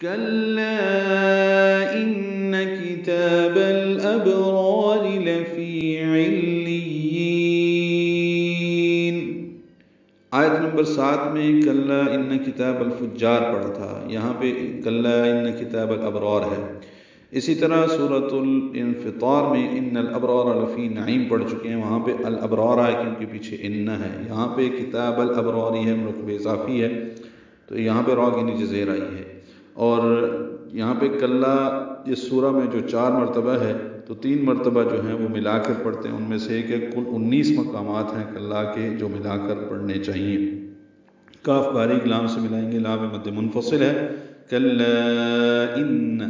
كلا إن كتاب الأبرار لفي عليين۔ آیت نمبر 7 میں کلا ان کتاب الفجار پڑھا تھا، یہاں پہ کلا ان کتاب الابرار ہے۔ اسی طرح سورۃ الانفطار میں ان الابرار لفی نعیم پڑھ چکے ہیں، وہاں پہ الابرار ہے کیونکہ پیچھے ان ہے، یہاں پہ کتاب الابرار ہے، رکب اضافی ہے تو یہاں پہ را کی نیچے زیر آئی ہے۔ اور یہاں پہ کلا اس سورہ میں جو 4 مرتبہ ہے تو 3 مرتبہ جو ہیں وہ ملا کر پڑھتے ہیں، ان میں سے ایک کل 19 مقامات ہیں کلا کے جو ملا کر پڑھنے چاہیے۔ کاف باریک لام سے ملائیں گے، لام مد منفصل ہے، کلا ان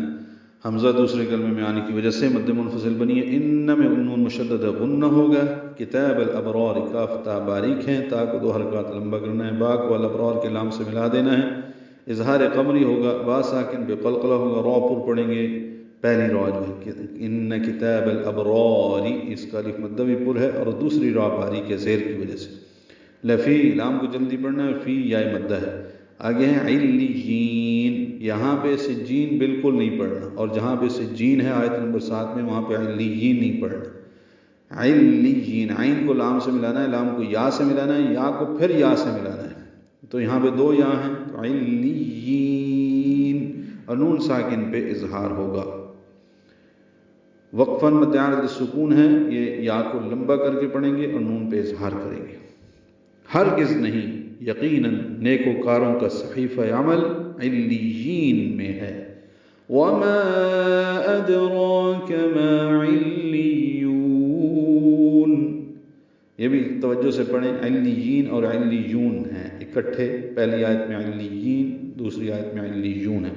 حمزہ دوسرے کلمے میں آنے کی وجہ سے مد منفصل بنی ہے، ان میں نون مشدد غنہ ہوگا، کتاب الابرار کاف تا باریک ہیں، تا کو 2 حرکات لمبا کرنا ہے، با کو الابرار کے لام سے ملا دینا ہے، اظہار قمری ہوگا، با ساکن بے قلقلہ ہوگا، را پر پڑھیں گے، پہلی را جو ہے ان کتاب الابرار اس کا الف مدہ بھی پر ہے اور دوسری را باریک ہے زیر کی وجہ سے، لفی لام کو جلدی پڑھنا ہے، فی یا مدہ ہے۔ آگے ہیں علیین، یہاں پہ سجین بالکل نہیں پڑھنا، اور جہاں پہ سجین ہے آیت نمبر 7 میں وہاں پہ علیین نہیں پڑھنا۔ علیین، عین کو لام سے ملانا ہے، لام کو یا سے ملانا ہے، یا کو پھر یا سے ملانا ہے، تو یہاں پہ 2 یا ہیں، علیین، اور نون ساکن پہ اظہار ہوگا۔ وقفاً مد عارض سکون ہے، یہ یا کو لمبا کر کے پڑھیں گے اور نون پہ اظہار کریں گے۔ ہرگز نہیں، یقیناً نیکوکاروں کا صحیفہ عمل علیین میں ہے۔ وَمَا أَدْرَاكَ مَا عِلِّيُّونَ، یہ بھی توجہ سے پڑھیں، علیین اور علیون ہیں اکٹھے، پہلی آیت میں علیین، دوسری آیت میں علیون ہے۔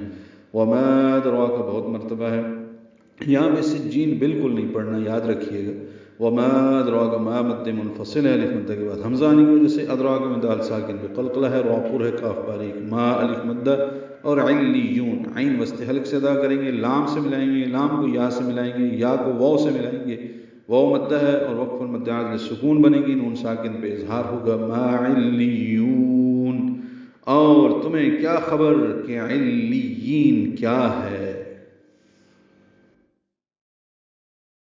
وَمَا أَدْرَاكَ بہت مرتبہ ہے، یہاں پہ سجین بالکل نہیں پڑھنا، یاد رکھیے گا۔ وما ادراک، ما مد منفصل ہے الف مدہ کے بعد حمزہ آنے کی وجہ سے، ادراک میں دال ساکن پہ قلقلہ ہے، را پر ہے، کاف باریک، ما الف مدہ، اور علیون عین وسط حلق سے ادا کریں گے، لام سے ملائیں گے، لام کو یا سے ملائیں گے، یا کو واو سے ملائیں گے، واو مدہ ہے اور وقف مد عارض سکون بنے گی، نون ساکن پہ اظہار ہوگا، ما علیون۔ اور تمہیں کیا خبر کہ علیین کیا ہے؟